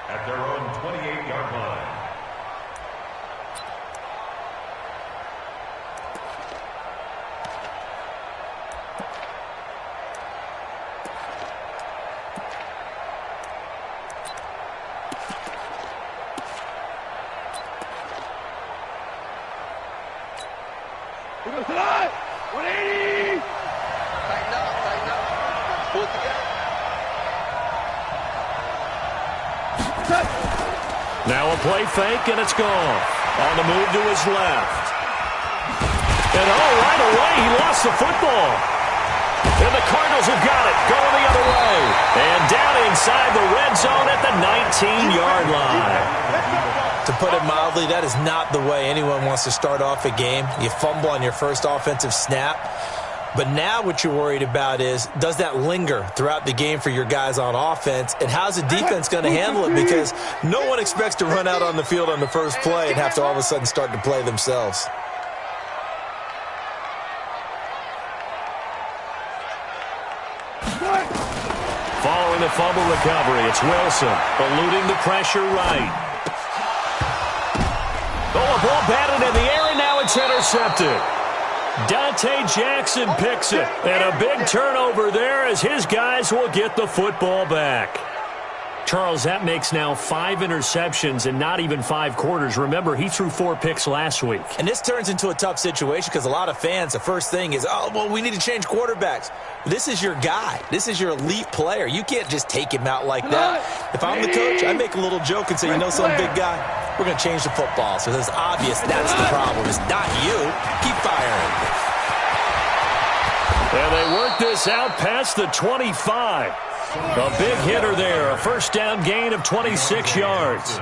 at their own 28-yard line. Now a play fake, and it's gone. On the move to his left. And right away, he lost the football. And the Cardinals have got it, going the other way. And down inside the red zone at the 19-yard line. To put it mildly, that is not the way anyone wants to start off a game. You fumble on your first offensive snap. But now what you're worried about is, does that linger throughout the game for your guys on offense? And how's the defense going to handle it? Because no one expects to run out on the field on the first play and have to all of a sudden start to play themselves. Following the fumble recovery, it's Wilson eluding the pressure right. Oh, a ball batted in the air, and now it's intercepted. Dante Jackson picks it, and a big turnover there as his guys will get the football back. Charles, that makes now 5 interceptions in not even 5 quarters. Remember, he threw 4 picks last week. And this turns into a tough situation because a lot of fans, the first thing is, oh, well, we need to change quarterbacks. This is your guy. This is your elite player. You can't just take him out like that. If I'm the coach, I make a little joke and say, you know, some big guy, we're going to change the football. So it's obvious that's the problem. It's not you. Keep firing. And they work this out past the 25. A big hitter there, a first down gain of 26 yards.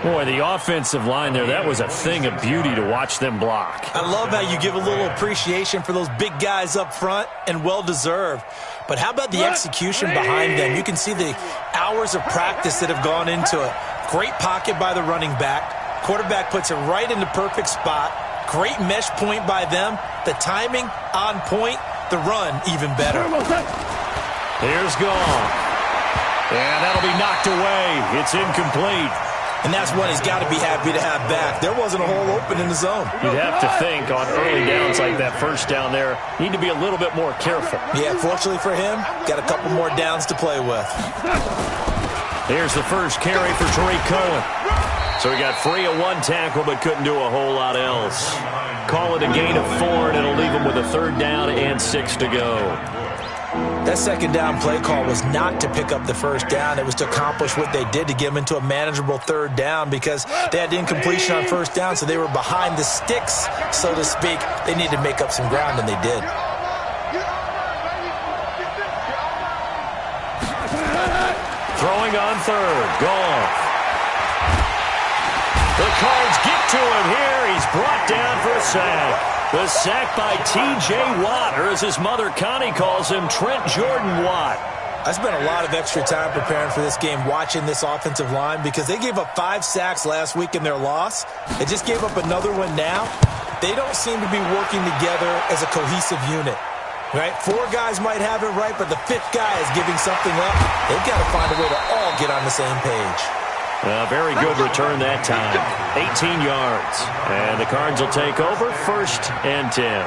Boy, the offensive line there, that was a thing of beauty to watch them block. I love how you give a little appreciation for those big guys up front, and well-deserved. But how about the execution behind them? You can see the hours of practice that have gone into it. Great pocket by the running back. Quarterback puts it right in the perfect spot. Great mesh point by them. The timing on point. The run even better. Here's gone. And that'll be knocked away. It's incomplete. And that's what he's got to be happy to have back. There wasn't a hole open in the zone. You'd have to think on early downs like that first down there, need to be a little bit more careful. Yeah, fortunately for him, got a couple more downs to play with. Here's the first carry for Tariq Cohen. So he got free of 1 tackle but couldn't do a whole lot else. Call it a gain of 4, and it'll leave him with a 3rd down and 6 to go. That second down play call was not to pick up the first down. It was to accomplish what they did, to get them into a manageable 3rd down, because they had incompletion on first down, so they were behind the sticks, so to speak. They needed to make up some ground, and they did. Throwing on 3rd. Gone. The Cards get to him here. He's brought down for a sack. The sack by T.J. Watt, or as his mother Connie calls him, Trent Jordan Watt. I spent a lot of extra time preparing for this game, watching this offensive line, because they gave up 5 sacks last week in their loss. They just gave up another one now. They don't seem to be working together as a cohesive unit. Right? 4 guys might have it right, but the 5th guy is giving something up. They've got to find a way to all get on the same page. A very good return that time. 18 yards. And the Cards will take over, 1st and 10.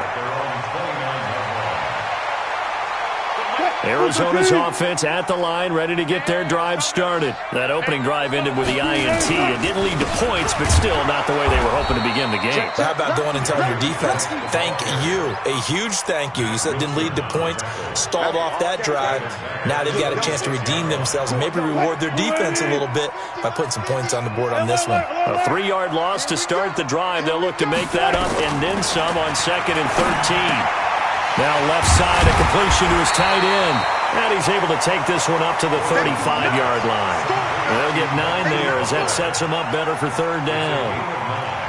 Arizona's offense at the line, ready to get their drive started. That opening drive ended with the INT. It didn't lead to points, but still not the way they were hoping to begin the game. How about going and telling your defense, thank you, a huge thank you. You said it didn't lead to points, stalled off that drive. Now they've got a chance to redeem themselves and maybe reward their defense a little bit by putting some points on the board on this one. A 3-yard loss to start the drive. They'll look to make that up and then some on 2nd and 13. Now left side, a completion to his tight end. And he's able to take this one up to the 35-yard line. They'll get 9 there as that sets him up better for 3rd down.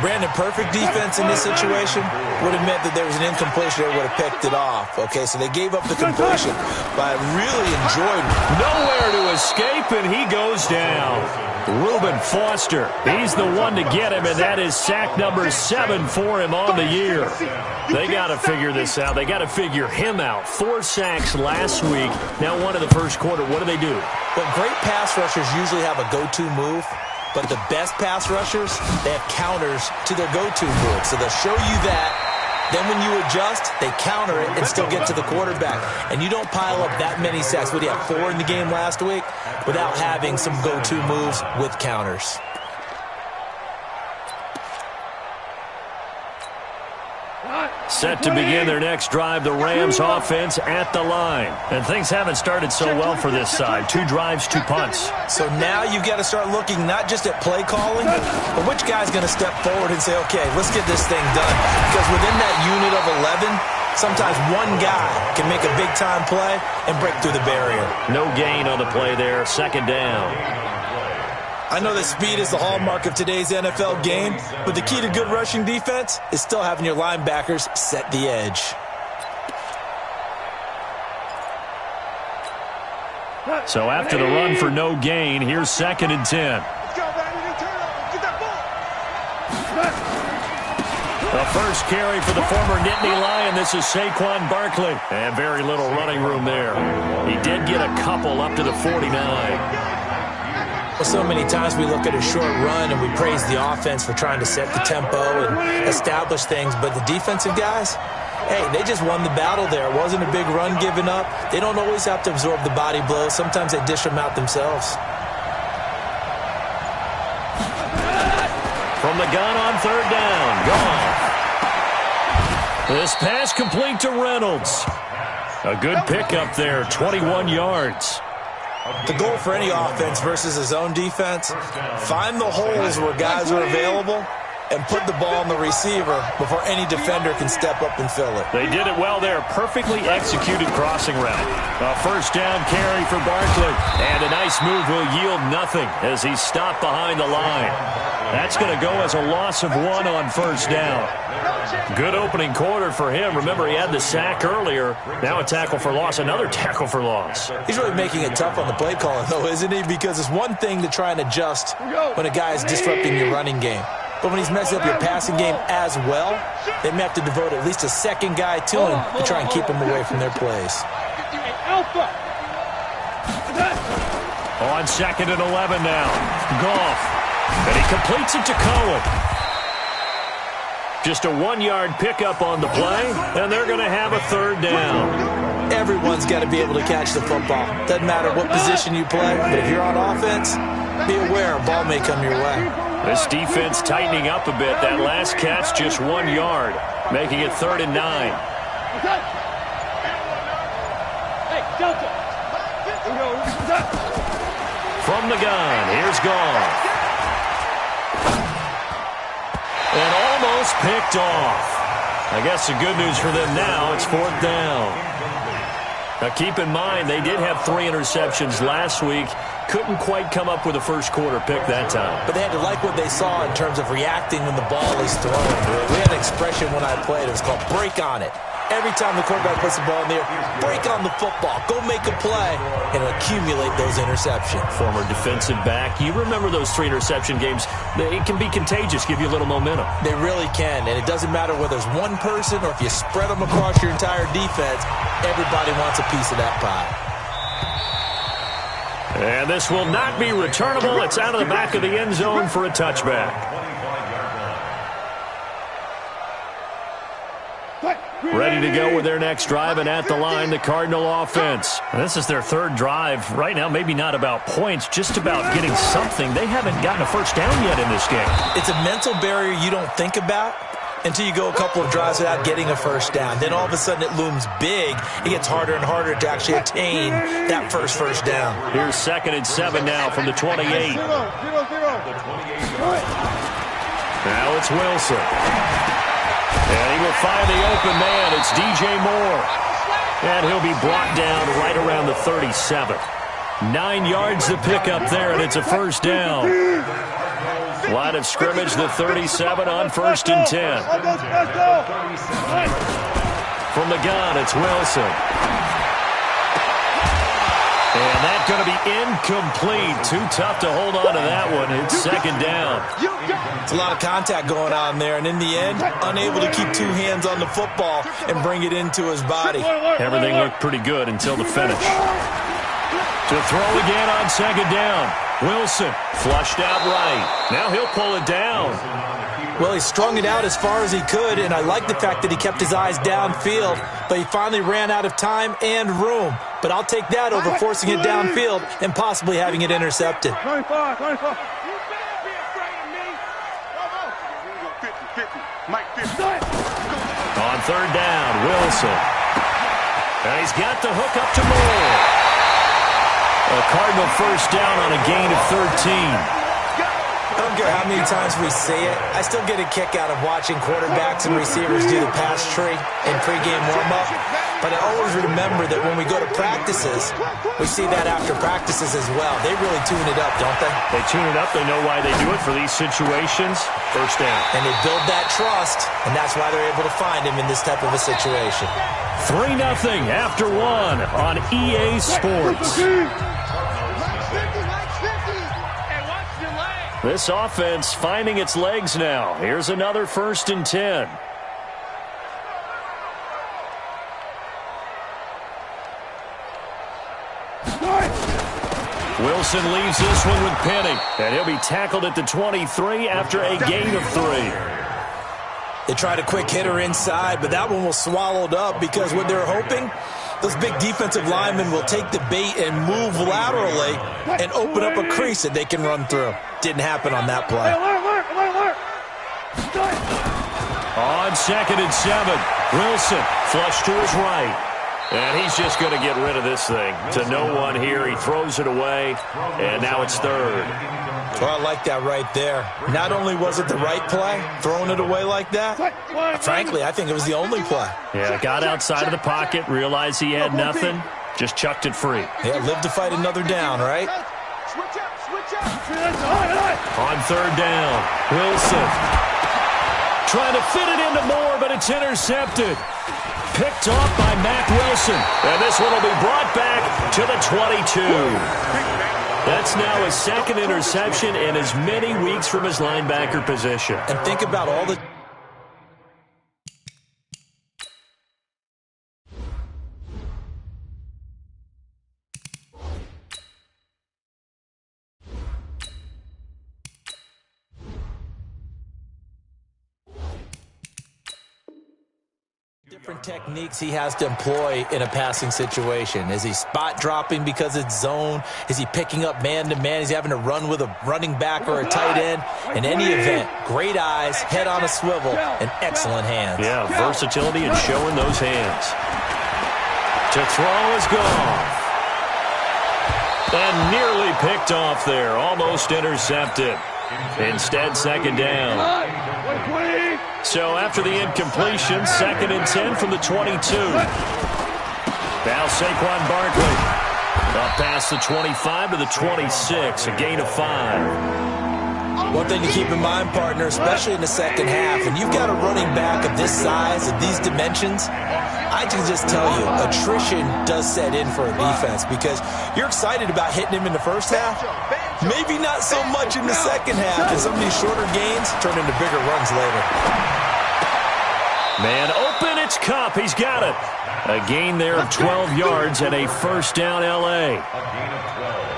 Brandon, perfect defense in this situation would have meant that there was an incompletion. They would have picked it off. Okay, so they gave up the completion, but I really enjoyed nowhere to escape, and he goes down. Reuben Foster. He's the one to get him, and that is sack number 7 for him on the year. They got to figure this out. They got to figure him out. 4 sacks last week. Now 1 in the first quarter. What do they do? Well, great pass rushers usually have a go-to move, but the best pass rushers, they have counters to their go-to move. So they'll show you that. Then when you adjust, they counter it and still get to the quarterback. And you don't pile up that many sacks. What do you have, 4 in the game last week? Without having some go-to moves with counters. Set to begin their next drive, the Rams offense at the line. And things haven't started so well for this side. 2 drives, 2 punts. So now you've got to start looking not just at play calling, but which guy's going to step forward and say, okay, let's get this thing done. Because within that unit of 11, sometimes one guy can make a big-time play and break through the barrier. No gain on the play there, 2nd down. I know that speed is the hallmark of today's NFL game, but the key to good rushing defense is still having your linebackers set the edge. So after the run for no gain, here's 2nd and 10. The first carry for the former Nittany Lion. This is Saquon Barkley. And very little running room there. He did get a couple up to the 49. Well, so many times we look at a short run and we praise the offense for trying to set the tempo and establish things, but the defensive guys, hey, they just won the battle there. It wasn't a big run given up. They don't always have to absorb the body blows. Sometimes they dish them out themselves. From the gun on 3rd down, gone. This pass complete to Reynolds. A good pickup there, 21 yards. The goal for any offense versus his own defense, find the holes where guys are available and put the ball on the receiver before any defender can step up and fill it. They did it well there. Perfectly executed crossing route. A 1st down carry for Barkley. And a nice move will yield nothing as he's stopped behind the line. That's going to go as a loss of 1 on 1st down. Good opening quarter for him. Remember, he had the sack earlier. Now a tackle for loss, another tackle for loss. He's really making it tough on the play caller, though, isn't he? Because it's one thing to try and adjust when a guy is disrupting your running game. But when he's messing up your passing game as well, they may have to devote at least a 2nd guy to him to try and keep him away from their plays. On 2nd and 11 now. Goff. And he completes it to Cohen. Just a 1-yard pickup on the play, and they're going to have a 3rd down. Everyone's got to be able to catch the football. Doesn't matter what position you play, but if you're on offense, be aware a ball may come your way. This defense tightening up a bit. That last catch just 1 yard, making it 3rd and 9. From the gun, here's Goff. And almost picked off. I guess the good news for them now, it's 4th down. Now keep in mind, they did have 3 interceptions last week. Couldn't quite come up with a first quarter pick that time. But they had to like what they saw in terms of reacting when the ball is thrown. We had an expression when I played. It was called break on it. Every time the quarterback puts the ball in the air, break on the football. Go make a play and accumulate those interceptions. Former defensive back. You remember those 3 interception games. It can be contagious, give you a little momentum. They really can, and it doesn't matter whether it's one person or if you spread them across your entire defense, everybody wants a piece of that pie. And this will not be returnable. It's out of the back of the end zone for a touchback. Ready to go with their next drive, and at the line, the Cardinal offense. And this is their 3rd drive. Right now, maybe not about points, just about getting something. They haven't gotten a first down yet in this game. It's a mental barrier you don't think about until you go a couple of drives without getting a first down. Then all of a sudden it looms big. It gets harder and harder to actually attain that first down. Here's 2nd and 7 now from the 28. Now it's Wilson. And he will find the open man. It's DJ Moore. And he'll be brought down right around the 37. 9 yards to pick up there, and it's a first down. Line of scrimmage, the 37 on 1st and 10. From the gun, it's Wilson. And that's going to be incomplete. Too tough to hold on to that one. It's second down. It's a lot of contact going on there, and in the end, unable to keep two hands on the football and bring it into his body. Everything looked pretty good until the finish. To throw again on second down. Wilson flushed out right. Now he'll pull it down. Well, he strung it out as far as he could, and I like the fact that he kept his eyes downfield, but he finally ran out of time and room. But I'll take that over forcing it downfield and possibly having it intercepted. 25. On third down, Wilson. And he's got the hook up to Moore. A Cardinal first down on a gain of 13. I don't care how many times we say it, I still get a kick out of watching quarterbacks and receivers do the pass tree in pregame warm-up. But I always remember that when we go to practices, we see that after practices as well. They really tune it up, don't they? They tune it up. They know why they do it for these situations. First down. And they build that trust, and that's why they're able to find him in this type of a situation. 3-0 after one on EA Sports. This offense finding its legs now. Here's another 1st and 10. Wilson leaves this one with Penny, and he'll be tackled at the 23 after a gain of 3. They tried a quick hitter inside, but that one was swallowed up because what they're hoping, those big defensive linemen will take the bait and move laterally and open up a crease that they can run through. Didn't happen on that play. On 2nd and 7, Wilson flush to his right. And he's just going to get rid of this thing. To no one here. He throws it away, and now it's 3rd. Well, I like that right there. Not only was it the right play, throwing it away like that, frankly, I think it was the only play. Yeah, got outside of the pocket, realized he had nothing, just chucked it free. Yeah, live to fight another down, right? On 3rd down, Wilson trying to fit it into Moore, but it's intercepted. Picked off by Mack Wilson. And this one will be brought back to the 22. That's now his 2nd interception in as many weeks from his linebacker position. And think about all the... different techniques he has to employ in a passing situation. Is he spot dropping because it's zone? Is he picking up man-to-man? Is he having to run with a running back or a tight end? In any event, great eyes, head on a swivel, and excellent hands. Yeah, versatility and showing those hands. To throw is gone. And nearly picked off there. Almost intercepted. Instead, 2nd down. So after the incompletion, 2nd and 10 from the 22. Now Saquon Barkley up past the 25 to the 26, a gain of 5. One thing to keep in mind, partner, especially in the second half, and you've got a running back of this size, of these dimensions, I can just tell you, attrition does set in for a defense because you're excited about hitting him in the first half. Maybe not so much in the second half, and some of these shorter gains turn into bigger runs later. Man open, it's Cup. He's got it. A gain there of 12 yards and a 1st down L.A.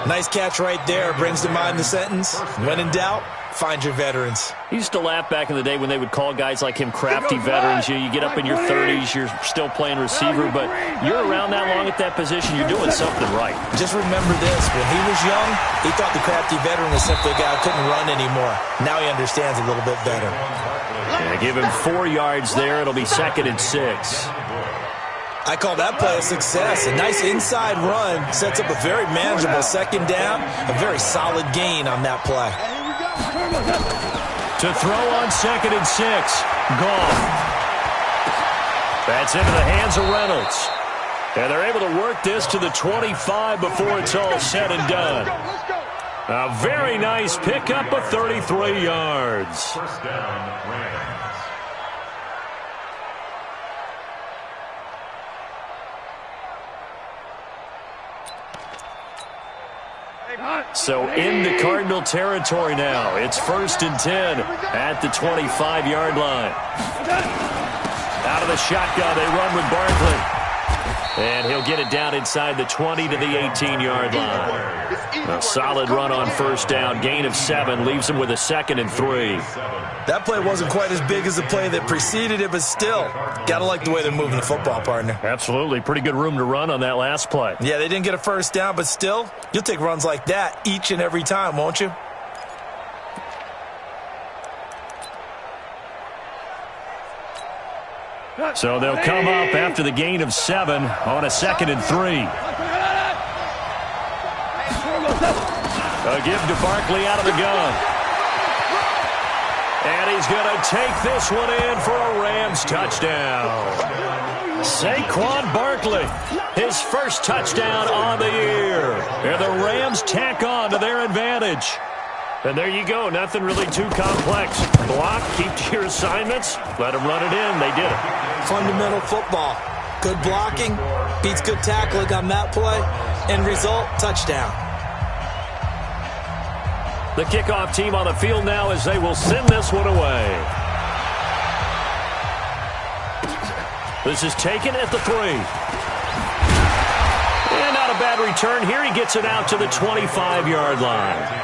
Nice catch right there. Brings to mind the sentence, when in doubt, find your veterans. He used to laugh back in the day when they would call guys like him crafty veterans. You get up in your 30s, you're still playing receiver, but you're around that long at that position, you're doing something right. Just remember this. When he was young, he thought the crafty veteran was simply a guy who couldn't run anymore. Now he understands a little bit better. Yeah, give him 4 yards there. It'll be 2nd and 6. I call that play a success. A nice inside run sets up a very manageable 2nd down. A very solid gain on that play. To throw on 2nd and 6. Gone. That's into the hands of Reynolds. And they're able to work this to the 25 before it's all said and done. A very nice pickup of 33 yards. First down, Rams. So into Cardinal territory now. It's 1st and 10 at the 25-yard line. Out of the shotgun, they run with Barkley. And he'll get it down inside the 20 to the 18-yard line. A solid run on 1st down. Gain of 7 leaves him with a 2nd and 3. That play wasn't quite as big as the play that preceded it, but still, got to like the way they're moving the football, partner. Absolutely. Pretty good room to run on that last play. Yeah, they didn't get a 1st down, but still, you'll take runs like that each and every time, won't you? So they'll come up after the gain of 7 on a 2nd and 3. A give to Barkley out of the gun. And he's going to take this one in for a Rams touchdown. Saquon Barkley, his first touchdown on the year. And the Rams tack on to their advantage. And there you go. Nothing really too complex. Block, keep to your assignments, let them run it in. They did it. Fundamental football. Good blocking, beats good tackling on that play. End result, touchdown. The kickoff team on the field now as they will send this one away. This is taken at the 3. And not a bad return here. He gets it out to the 25-yard line.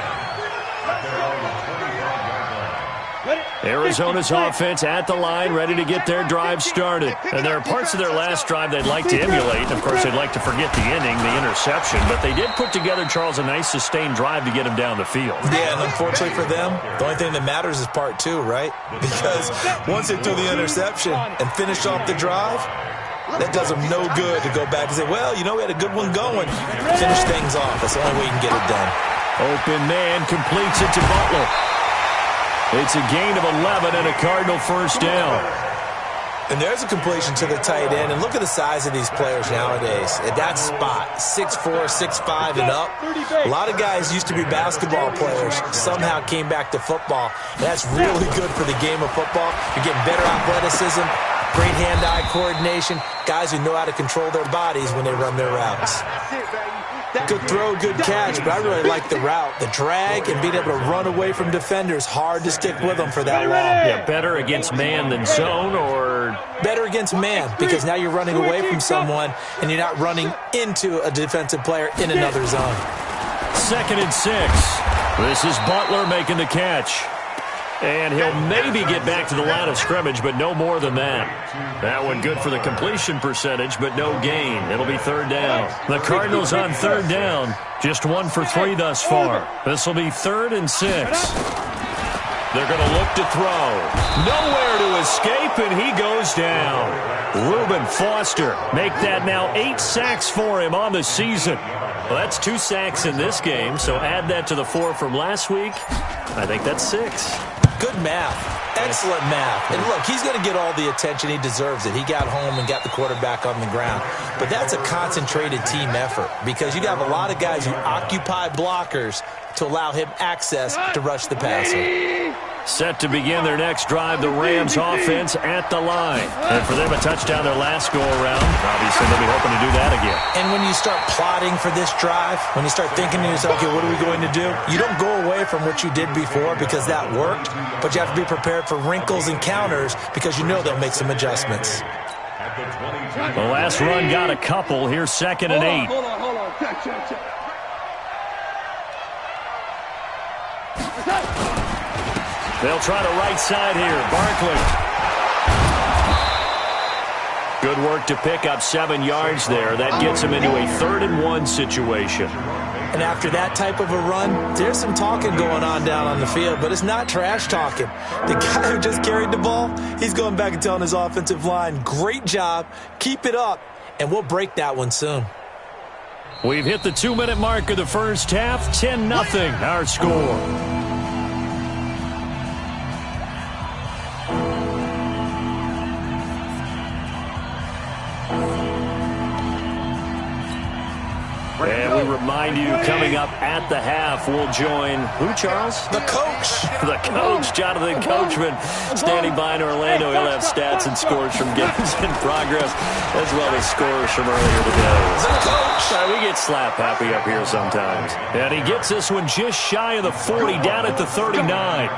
Arizona's offense at the line, ready to get their drive started. And there are parts of their last drive they'd like to emulate. Of course, they'd like to forget the inning, the interception. But they did put together, Charles, a nice sustained drive to get him down the field. Yeah, and unfortunately for them, the only thing that matters is part 2, right? Because once they threw the interception and finished off the drive, that does them no good to go back and say, well, you know, we had a good one going. Finish things off. That's the only way you can get it done. Open man completes it to Butler. It's a gain of 11 and a Cardinal 1st down. And there's a completion to the tight end. And look at the size of these players nowadays. At that spot, 6'4", 6'5", and up. A lot of guys used to be basketball players, somehow came back to football. And that's really good for the game of football. You're getting better athleticism, great hand-eye coordination, guys who know how to control their bodies when they run their routes. Good throw, good catch, but I really like the route. The drag and being able to run away from defenders, hard to stick with them for that long. Yeah, better against man than zone, or? Better against man, because now you're running away from someone and you're not running into a defensive player in another zone. 2nd and 6. This is Butler making the catch. And he'll maybe get back to the line of scrimmage, but no more than that. That one good for the completion percentage, but no gain. It'll be 3rd down. The Cardinals on 3rd down. Just 1 for 3 thus far. This will be 3rd and 6. They're going to look to throw. Nowhere to escape, and he goes down. Reuben Foster make that now 8 sacks for him on the season. Well, that's 2 sacks in this game, so add that to the 4 from last week. I think that's 6. Good math. Excellent math. And look, he's going to get all the attention. He deserves it. He got home and got the quarterback on the ground. But that's a concentrated team effort because you have a lot of guys who occupy blockers to allow him access to rush the passer. Set to begin their next drive, the Rams offense at the line. And for them, a touchdown their last go-around. Obviously, they'll be hoping to do that again. And when you start plotting for this drive, when you start thinking to yourself, okay, what are we going to do? You don't go away from what you did before because that worked, but you have to be prepared for wrinkles and counters because you know they'll make some adjustments. The last run got a couple. Here's 2nd and 8. Hold on. Check. They'll try the right side here. Barkley. Good work to pick up 7 yards there. That gets him into a 3rd and 1 situation. And after that type of a run, there's some talking going on down on the field, but it's not trash talking. The guy who just carried the ball, he's going back and telling his offensive line, great job, keep it up, and we'll break that one soon. We've hit the 2-minute mark of the first half, 10-0 our score. And we remind you, coming up at the half, we'll join who, Charles? The coach. The coach, Jonathan Coachman, standing by in Orlando. He'll have stats and scores from games in progress, as well as scores from earlier today. The coach. We get slap happy up here sometimes. And he gets this one just shy of the 40, down at the 39.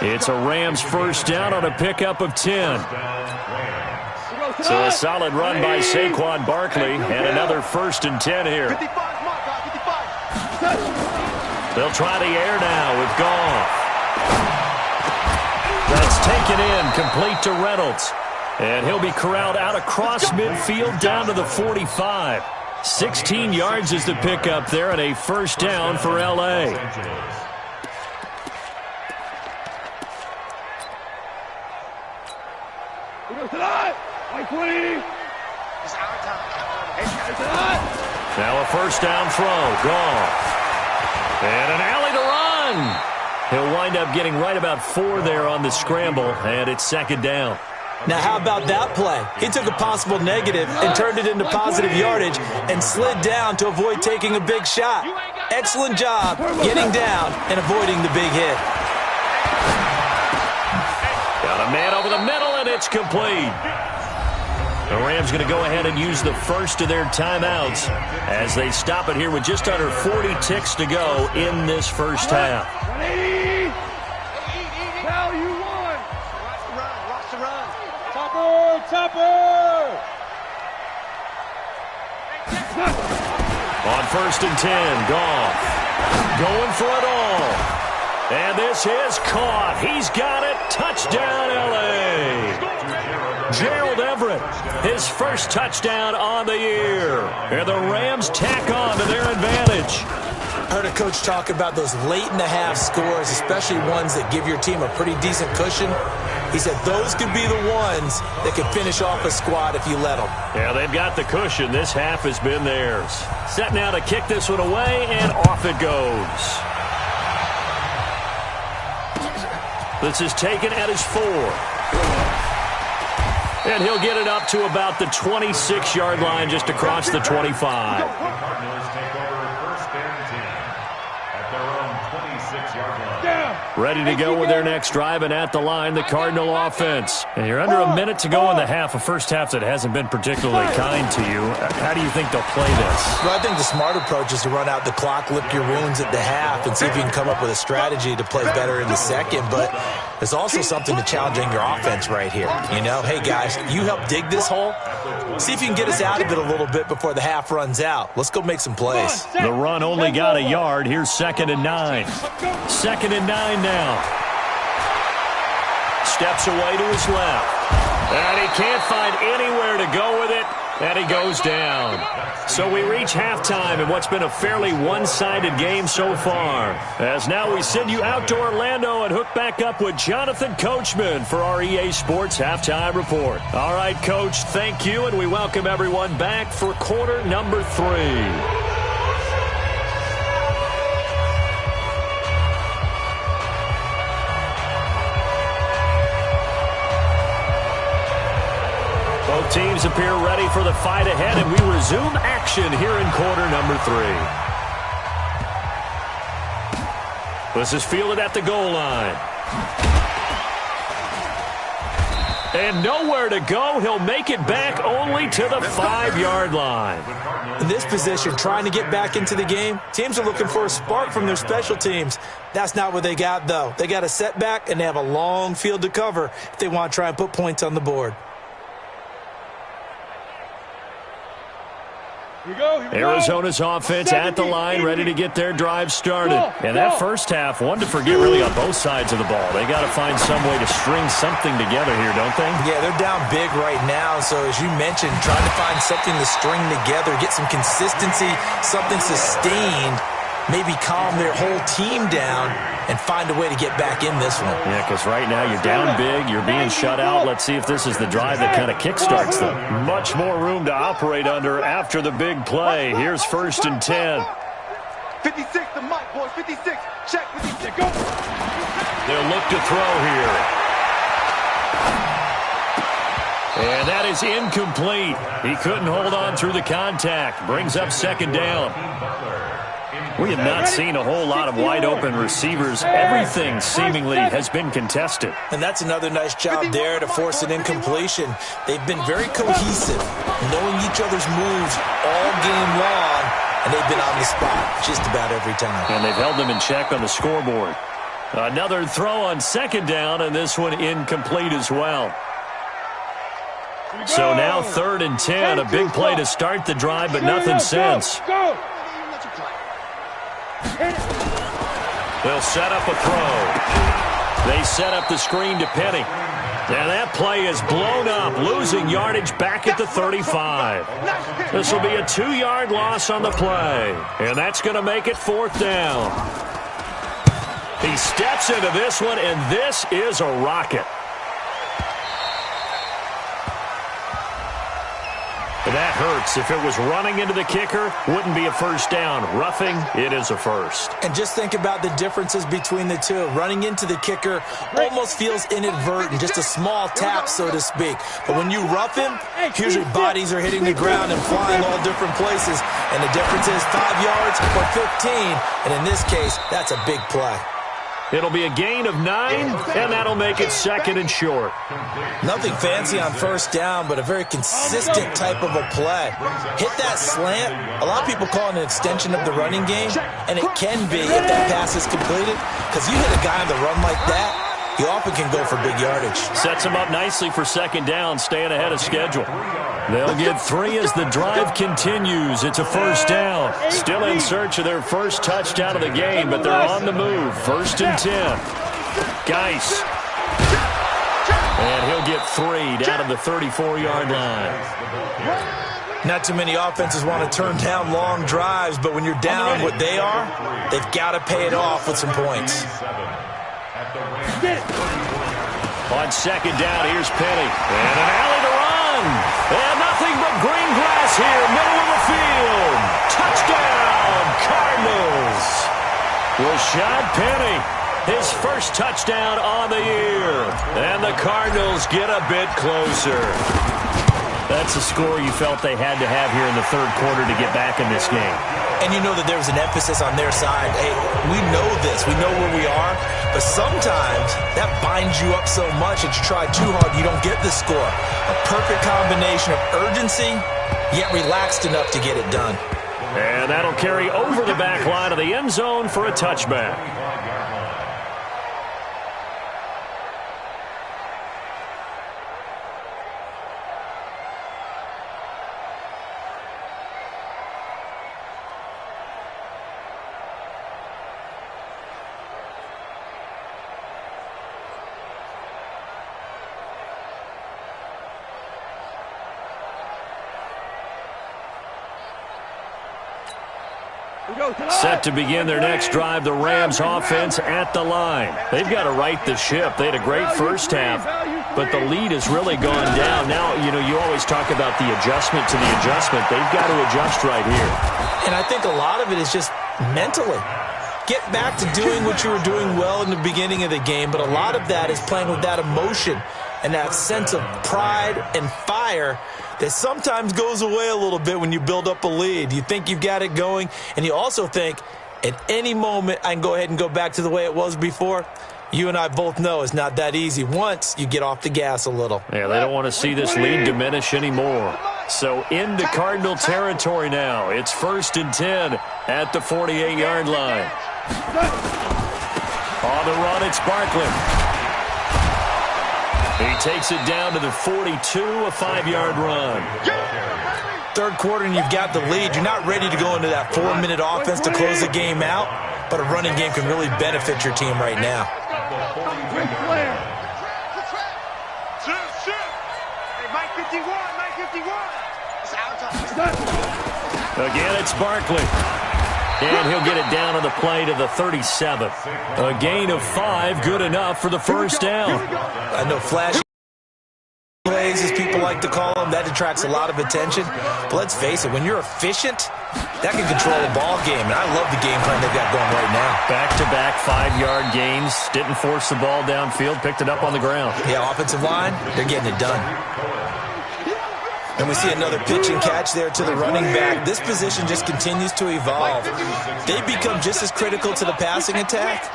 It's a Rams first down on a pickup of 10. So a solid run by Saquon Barkley, and another 1st and 10 here. They'll try the air now with Goff. That's taken in, complete to Reynolds. And he'll be corralled out across midfield down to the 45. 16 yards is the pickup there, and a first down for L.A. Now a first down throw. Goff. And an alley to run. He'll wind up getting right about 4 there on the scramble, and it's 2nd down. Now, how about that play? He took a possible negative and turned it into positive yardage and slid down to avoid taking a big shot. Excellent job getting down and avoiding the big hit. Got a man over the middle, and it's complete. The Rams going to go ahead and use the first of their timeouts as they stop it here with just under 40 ticks to go in this first half. On 1st and 10, Goff going for it all. And this is caught. He's got it. Touchdown, L.A. Gerald Everett, his first touchdown on the year. And the Rams tack on to their advantage. I heard a coach talk about those late-in-the-half scores, especially ones that give your team a pretty decent cushion. He said those could be the ones that could finish off a squad if you let them. Yeah, they've got the cushion. This half has been theirs. Set now to kick this one away, and off it goes. This is taken at his 4. And he'll get it up to about the 26-yard line, just across the 25. Cardinals take over 1st and 10 at their own 26-yard line. Ready to go with their next drive, and at the line, the Cardinal offense. And you're under a minute to go in the half, a first half that hasn't been particularly kind to you. How do you think they'll play this? Well, I think the smart approach is to run out the clock, lick your wounds at the half, and see if you can come up with a strategy to play better in the second. But there's also something to challenging your offense right here. You know, hey, guys, you help dig this hole. See if you can get us out of it a little bit before the half runs out. Let's go make some plays. The run only got a yard. Here's 2nd and 9. 2nd and 9 now. Steps away to his left. And he can't find anywhere to go with it. And he goes down. So we reach halftime in what's been a fairly one-sided game so far. As now we send you out to Orlando and hook back up with Jonathan Coachman for our EA Sports Halftime Report. All right, Coach, thank you, and we welcome everyone back for quarter number 3. Both teams appear ready for the fight ahead, and we resume action here in quarter number 3. This is fielded at the goal line. And nowhere to go. He'll make it back only to the 5-yard line. In this position, trying to get back into the game, teams are looking for a spark from their special teams. That's not what they got, though. They got a setback, and they have a long field to cover if they want to try and put points on the board. Arizona's offense at the line, ready to get their drive started. And that first half, one to forget really on both sides of the ball. They got to find some way to string something together here, don't they? Yeah, they're down big right now. So as you mentioned, trying to find something to string together, get some consistency, something sustained, maybe calm their whole team down and find a way to get back in this one. Yeah, because right now you're down big, you're being shut out. Let's see if this is the drive that kind of kickstarts them. Much more room to operate under after the big play. Here's 1st and 10. 56, the mic, boys, 56. Check, 56, go. They'll look to throw here. And that is incomplete. He couldn't hold on through the contact. Brings up second down. We have not seen a whole lot of wide-open receivers. Everything seemingly has been contested. And that's another nice job there to force an incompletion. They've been very cohesive, knowing each other's moves all game long, and they've been on the spot just about every time. And they've held them in check on the scoreboard. Another throw on second down, and this one incomplete as well. So now 3rd and 10, a big play to start the drive, but nothing since. They'll set up a throw. They set up the screen to Penny. And that play is blown up, losing yardage back at the 35. This will be a 2-yard loss on the play. And that's going to make it 4th down. He steps into this one, and this is a rocket. That hurts. If it was running into the kicker, wouldn't be a first down. Roughing, it is a first. And just think about the differences between the two. Running into the kicker almost feels inadvertent, just a small tap, so to speak. But when you rough him, usually bodies are hitting the ground and flying all different places. And the difference is 5 yards or 15. And in this case, that's a big play. It'll be a gain of 9, and that'll make it 2nd and short. Nothing fancy on first down, but a very consistent type of a play. Hit that slant. A lot of people call it an extension of the running game, and it can be if that pass is completed, because you hit a guy on the run like that, you often can go for big yardage. Sets him up nicely for second down, staying ahead of schedule. They'll get 3 as the drive continues. It's a first down. Still in search of their first touchdown of the game, but they're on the move. 1st and 10. Geis. And he'll get 3 down to the 34-yard line. Not too many offenses want to turn down long drives, but when you're down what they are, they've got to pay it off with some points. On second down, here's Penny. And an alley to run. And nothing but green grass here, middle of the field. Touchdown, Cardinals. Rashad Penny, his first touchdown on the year. And the Cardinals get a bit closer. That's a score you felt they had to have here in the 3rd quarter to get back in this game. And you know that there was an emphasis on their side. Hey, we know this. We know where we are. But sometimes that binds you up so much that you try too hard, you don't get the score. A perfect combination of urgency, yet relaxed enough to get it done. And that'll carry over the back line of the end zone for a touchback. Set to begin their next drive, the Rams offense at the line. They've got to right the ship. They had a great first half, but the lead has really gone down. Now, you always talk about the adjustment to the adjustment. They've got to adjust right here. And I think a lot of it is just mentally. Get back to doing what you were doing well in the beginning of the game, but a lot of that is playing with that emotion and that sense of pride and fire that sometimes goes away a little bit when you build up a lead. You think you've got it going, and you also think at any moment I can go ahead and go back to the way it was before. You and I both know it's not that easy once you get off the gas a little. Yeah, they don't want to see this lead diminish anymore. So into Cardinal territory now. It's 1st and 10 at the 48-yard line. On the run, it's Barkley. He takes it down to the 42, a 5-yard run. 3rd quarter and you've got the lead. You're not ready to go into that 4-minute offense to close the game out, but a running game can really benefit your team right now. Again, it's Barkley. And he'll get it down on the play to the 37. A gain of 5, good enough for the first down. I know flashy plays, as people like to call them, that attracts a lot of attention. But let's face it, when you're efficient, that can control a ball game. And I love the game plan they've got going right now. Back-to-back 5-yard gains. Didn't force the ball downfield, picked it up on the ground. Yeah, offensive line, they're getting it done. And we see another pitch and catch there to the running back. This position just continues to evolve. They become just as critical to the passing attack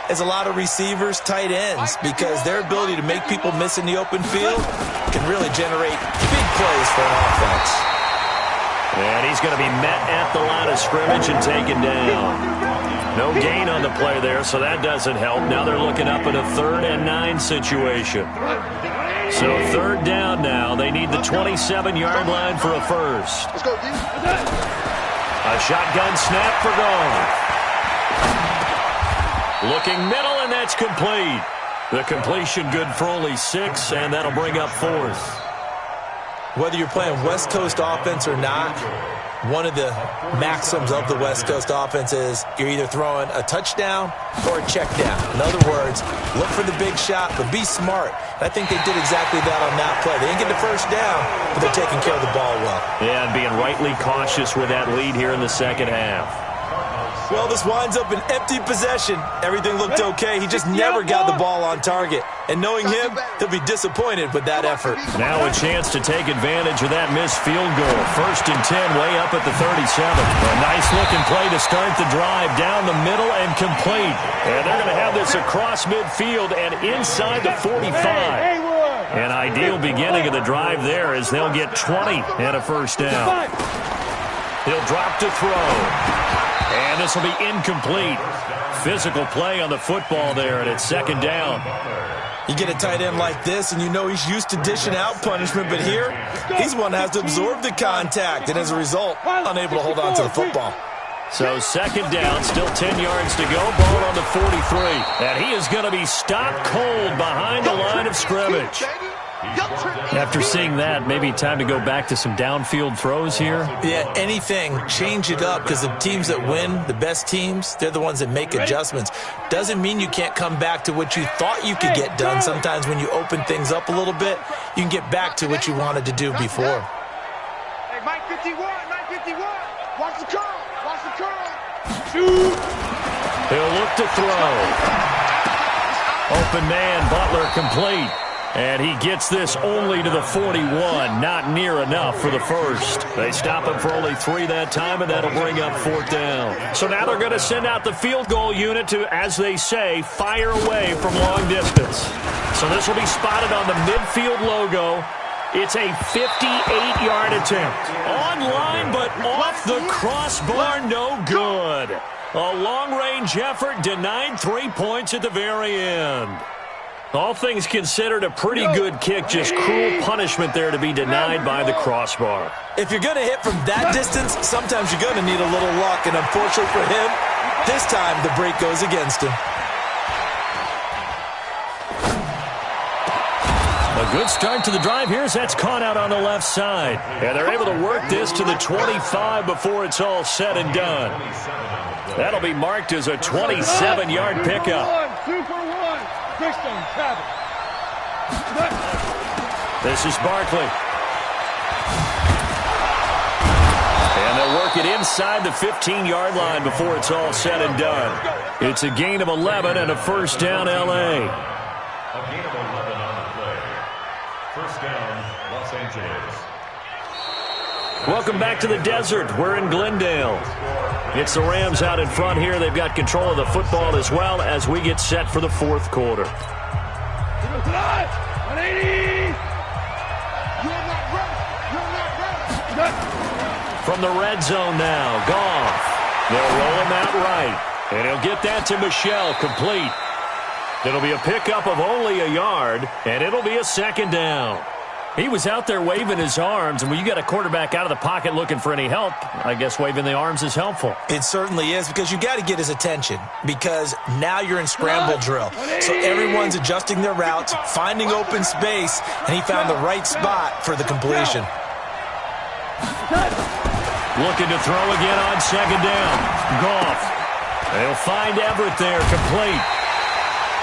as a lot of receivers, tight ends, because their ability to make people miss in the open field can really generate big plays for an offense. And he's going to be met at the line of scrimmage and taken down. No gain on the play there, so that doesn't help. Now they're looking up in a 3rd and 9 situation. So 3rd down now. They need the 27-yard line for a first. Let's go, D. A shotgun snap for Goff. Looking middle, and that's complete. The completion good for only 6, and that'll bring up 4th. Whether you're playing West Coast offense or not, one of the maxims of the West Coast offense is you're either throwing a touchdown or a check down. In other words, look for the big shot, but be smart. I think they did exactly that on that play. They didn't get the first down, but they're taking care of the ball well. Yeah, and being rightly cautious with that lead here in the second half. Well, this winds up an empty possession. Everything looked okay. He just never got the ball on target. And knowing him, he'll be disappointed with that effort. Now a chance to take advantage of that missed field goal. 1st and 10, way up at the 37. A nice-looking play to start the drive down the middle and complete. And they're going to have this across midfield and inside the 45. An ideal beginning of the drive there as they'll get 20 and a first down. He'll drop to throw. And this will be incomplete. Physical play on the football there, and it's 2nd down. You get a tight end like this, and you know he's used to dishing out punishment, but here, he's one that has to absorb the contact, and as a result, unable to hold on to the football. So 2nd down, still 10 yards to go, ball on the 43. And he is going to be stopped cold behind the line of scrimmage. After seeing that, maybe time to go back to some downfield throws here. Yeah, anything. Change it up, because the teams that win, the best teams, they're the ones that make adjustments. Doesn't mean you can't come back to what you thought you could get done. Sometimes when you open things up a little bit, you can get back to what you wanted to do before. Hey, Mike 51, Mike 51. Watch the curl, watch the curl. Shoot. He'll look to throw. Open man, Butler complete. And he gets this only to the 41. Not near enough for the first. They stop him for only 3 that time, and that'll bring up 4th down. So now they're going to send out the field goal unit to, as they say, fire away from long distance. So this will be spotted on the midfield logo. It's a 58-yard attempt. On line, but off the crossbar, no good. A long-range effort denied 3 points at the very end. All things considered, a pretty good kick, just cruel punishment there to be denied by the crossbar. If you're going to hit from that distance, sometimes you're going to need a little luck, and unfortunately for him, this time the break goes against him. A good start to the drive here as that's caught out on the left side. And they're able to work this to the 25 before it's all said and done. That'll be marked as a 27-yard pickup. 2 for 1. This is Barkley. And they'll work it inside the 15-yard line before it's all said and done. It's a gain of 11 and a first down, L.A. A gain of 11 on the play. First down, Los Angeles. Welcome back to the desert. We're in Glendale. It's the Rams out in front here. They've got control of the football as well as we get set for the 4th quarter. 180. From the red zone now, Goff. They'll roll him out right. And he'll get that to Michel, complete. It'll be a pickup of only a yard, and it'll be a 2nd down. He was out there waving his arms, and when you got a quarterback out of the pocket looking for any help, I guess waving the arms is helpful. It certainly is, because you got to get his attention, because now you're in scramble drill. So everyone's adjusting their routes, finding open space, and he found the right spot for the completion. Looking to throw again on 2nd down. Goff. They'll find Everett there, complete.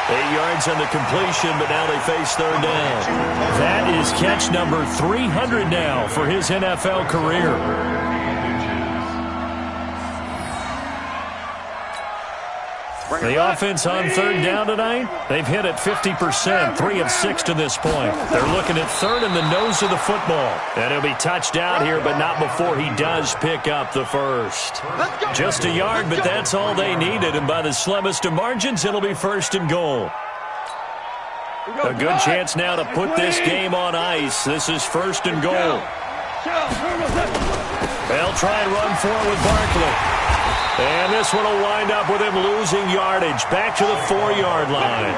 8 yards on the completion, but now they face 3rd down. That is catch number 300 now for his NFL career. The offense on third down tonight, they've hit it 50%, 3 of 6 to this point. They're looking at third in the nose of the football. And he'll be touched out here, but not before he does pick up the first. Just a yard, but that's all they needed. And by the slimmest of margins, it'll be first and goal. A good chance now to put this game on ice. This is first and goal. They'll try and run for it with Barkley. And this one will wind up with him losing yardage. Back to the 4-yard line.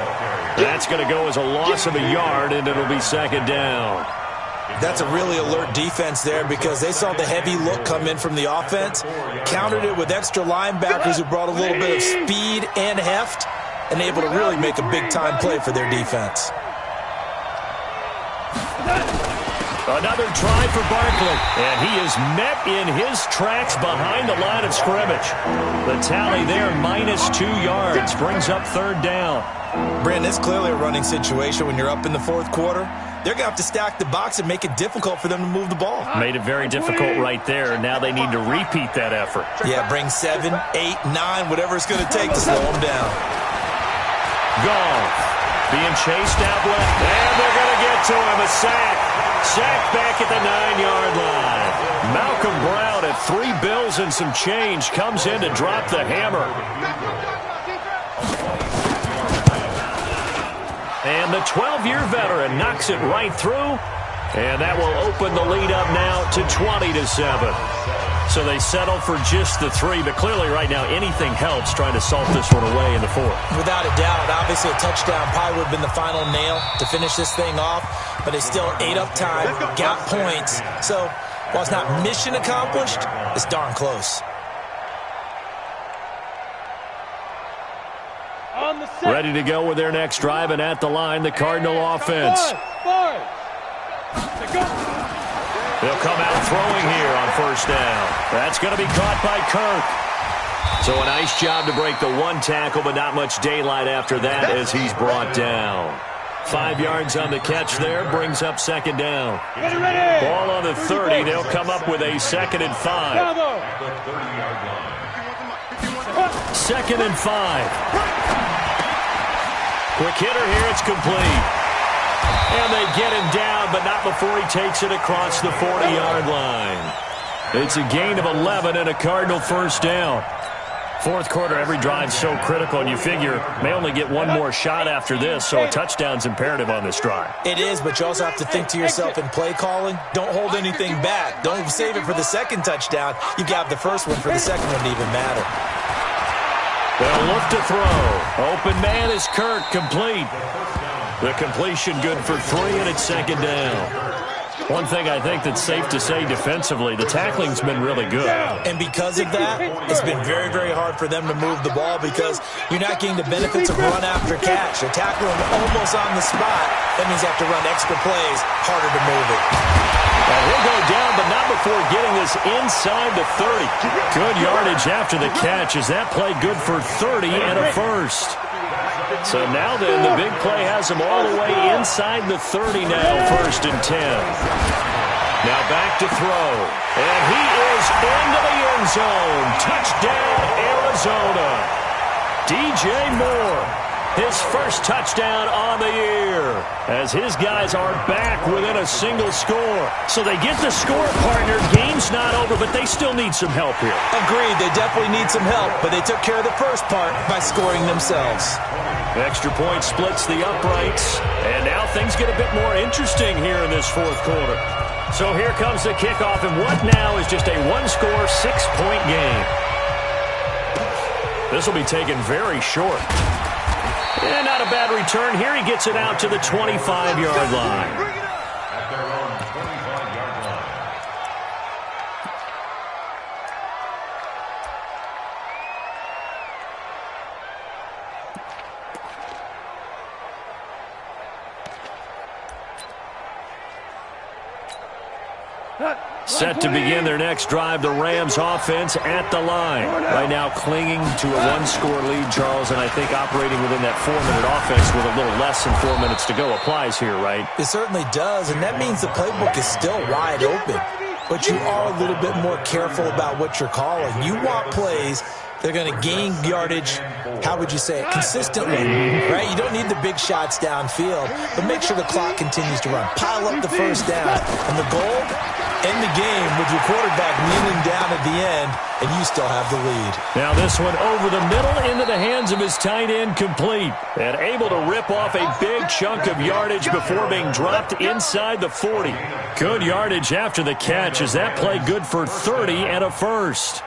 That's going to go as a loss of a yard, and it'll be second down. That's a really alert defense there because they saw the heavy look come in from the offense, countered it with extra linebackers who brought a little bit of speed and heft, and able to really make a big-time play for their defense. Another try for Barkley, and he is met in his tracks behind the line of scrimmage. The tally there, -2 yards, brings up third down. Brandon, it's clearly a running situation when you're up in the fourth quarter. They're going to have to stack the box and make it difficult for them to move the ball. Made it very difficult right there. Now they need to repeat that effort. Yeah, bring 7, 8, 9, whatever it's going to take to slow them down. Goff being chased out left, and they're going to get to him. A sack. Sack back at the 9-yard line. Malcolm Brown at $3 and some change comes in to drop the hammer. And the 12-year veteran knocks it right through, and that will open the lead up now to 20-7. So they settle for just the 3, but clearly right now anything helps trying to salt this one away in the 4th. Without a doubt, obviously a touchdown probably would have been the final nail to finish this thing off, but they still ate up time, got points. So while it's not mission accomplished, it's darn close. Ready to go with their next drive, and at the line, the Cardinal offense. They'll come out throwing here on first down. That's going to be caught by Kirk. So a nice job to break the 1 tackle, but not much daylight after that as he's brought down. 5 yards on the catch there, brings up second down. Ball on the 30. They'll come up with a 2nd and 5. 2nd and 5. Quick hitter here, it's complete. And they get him down, but not before he takes it across the 40-yard line. It's a gain of 11 and a Cardinal first down. Fourth quarter, every drive's so critical, and you figure may only get one more shot after this, so a touchdown's imperative on this drive. It is, but you also have to think to yourself in play calling, don't hold anything back. Don't save it for the second touchdown. You got the first one for the second one to even matter. They'll look to throw. Open man is Kirk, complete. The completion good for 3, and it's second down. One thing I think that's safe to say defensively, the tackling's been really good. And because of that, it's been very, very hard for them to move the ball because you're not getting the benefits of run after catch. They're tackling them almost on the spot. That means you have to run extra plays, harder to move it. And he'll go down, but not before getting this inside the 30. Good yardage after the catch as that play good for 30 and a first. So now then, the big play has him all the way inside the 30 now, 1st and 10. Now back to throw. And he is into the end zone. Touchdown, Arizona. DJ Moore, his first touchdown on the year, as his guys are back within a single score. So they get the score, partner. Game's not over, but they still need some help here. Agreed, they definitely need some help, but they took care of the first part by scoring themselves. Extra point splits the uprights, and now things get a bit more interesting here in this fourth quarter. So here comes the kickoff, and what now is just a one-score, 6-point game. This will be taken very short. And not a bad return here. He gets it out to the 25-yard line. Set to begin their next drive, the Rams offense at the line. Right now clinging to a one-score lead, Charles, and I think operating within that 4-minute offense with a little less than 4 minutes to go applies here, right? It certainly does, and that means the playbook is still wide open. But you are a little bit more careful about what you're calling. You want plays They're going to gain yardage, how would you say it, consistently, right? You don't need the big shots downfield, but make sure the clock continues to run. Pile up the first down. And the goal, end the game with your quarterback kneeling down at the end, and you still have the lead. Now this one over the middle into the hands of his tight end, complete. And able to rip off a big chunk of yardage before being dropped inside the 40. Good yardage after the catch as that play good for 30 and a first.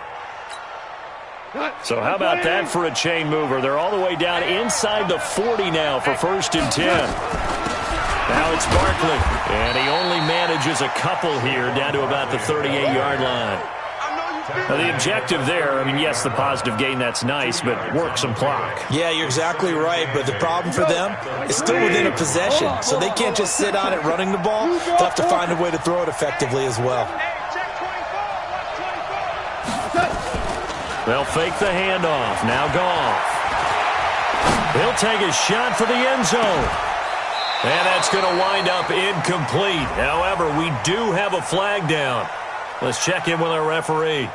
So how about that for a chain mover? They're all the way down inside the 40 now for 1st and 10. Now it's Barkley, and he only manages a couple here down to about the 38-yard line. Now the objective there, I mean, yes, the positive gain, that's nice, but work some clock. Yeah, you're exactly right, but the problem for them is still within a possession, so they can't just sit on it running the ball. They'll have to find a way to throw it effectively as well. They'll fake the handoff. Now Goff. He'll take a shot for the end zone. And that's going to wind up incomplete. However, we do have a flag down. Let's check in with our referee.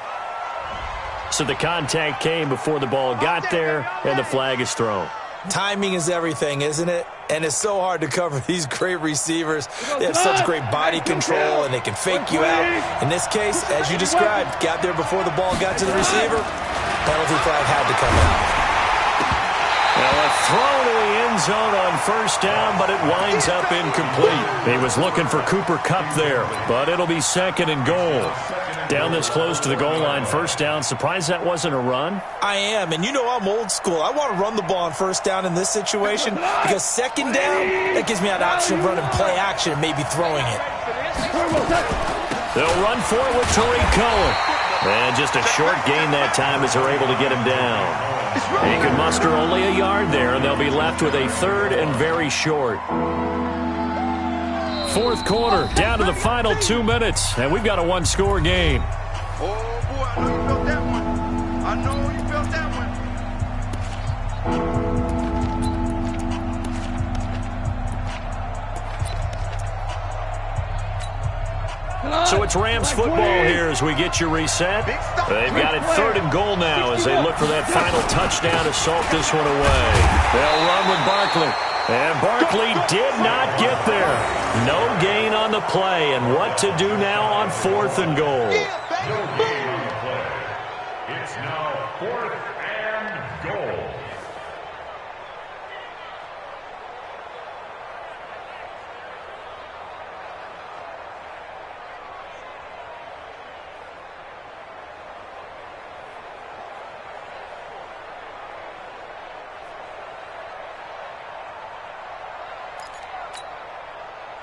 So the contact came before the ball got there, and the flag is thrown. Timing is everything, isn't it? And it's so hard to cover these great receivers. They have such great body control, and they can fake you out. In this case, as you described, got there before the ball got to the receiver. Penalty flag had to come out. Well, a throw to the end zone on 1st down, but it winds up incomplete. He was looking for Cooper Kupp there, but it'll be 2nd and goal. Down this close to the goal line, 1st down. Surprised that wasn't a run? I am, and you know I'm old school. I want to run the ball on 1st down in this situation because 2nd down, that gives me an option of running play action and maybe throwing it. They'll run for it with Tariq Cohen. And just a short gain that time as they're able to get him down. He could muster only a yard there, and they'll be left with a 3rd and very short. 4th quarter, down to the final 2 minutes, and we've got a 1-score game. Oh, boy, I know you felt that one. I know you felt that one. So it's Rams football here as we get you reset. They've got it 3rd and goal now as they look for that final touchdown to salt this one away. They'll run with Barkley. And Barkley did not get there. No gain on the play. And what to do now on 4th and goal? It's now 4th and goal.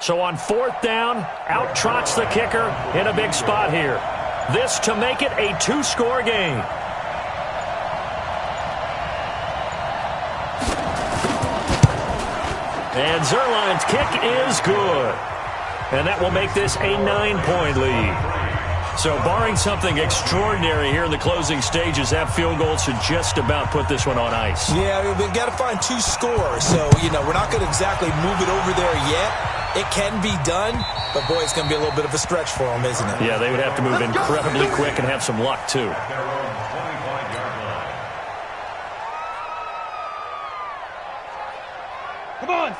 So on 4th down, out trots the kicker in a big spot here. This to make it a 2-score game. And Zerline's kick is good. And that will make this a 9-point lead. So barring something extraordinary here in the closing stages, that field goal should just about put this one on ice. Yeah, we've got to find 2 scores. So, we're not going to exactly move it over there yet. It can be done, but, boy, it's going to be a little bit of a stretch for them, isn't it? Yeah, they would have to move incredibly quick and have some luck, too.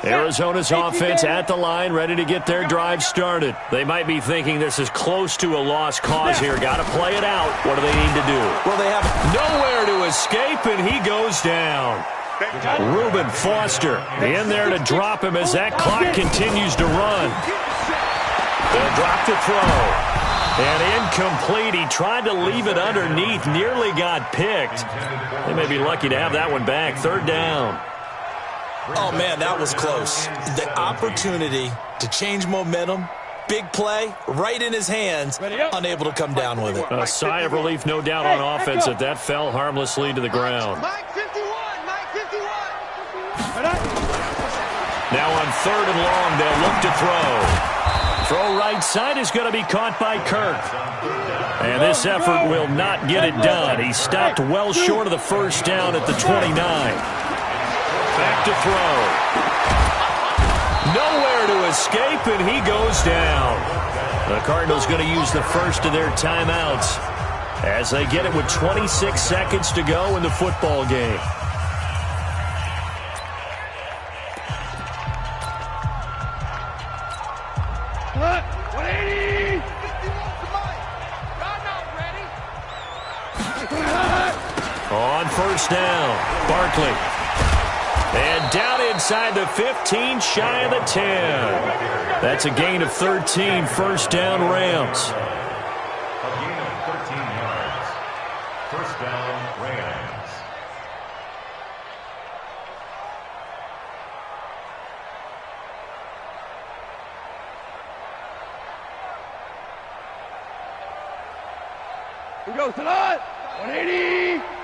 Arizona's offense at the line, ready to get their drive started. They might be thinking this is close to a lost cause here. Got to play it out. What do they need to do? Well, they have nowhere to escape, and he goes down. Reuben Foster in there to drop him as that clock continues to run. They'll drop the throw. And incomplete. He tried to leave it underneath, nearly got picked. They may be lucky to have that one back. 3rd down. Oh, man, that was close. The opportunity to change momentum, big play, right in his hands, unable to come down with it. A sigh of relief, no doubt, on offense that that fell harmlessly to the ground. Mike 51, Mike 51. Now on 3rd and long, they'll look to throw. Throw right side is going to be caught by Kirk. And this effort will not get it done. He stopped well short of the 1st down at the 29. Back to throw. Nowhere to escape, and he goes down. The Cardinals going to use the first of their timeouts. as they get it with 26 seconds to go in the football game. On first down, Barkley. And down inside the 15, shy of the 10. That's a gain of 13, first down Rams. A gain of 13 yards. First down Rams. Here we go, tonight. 180.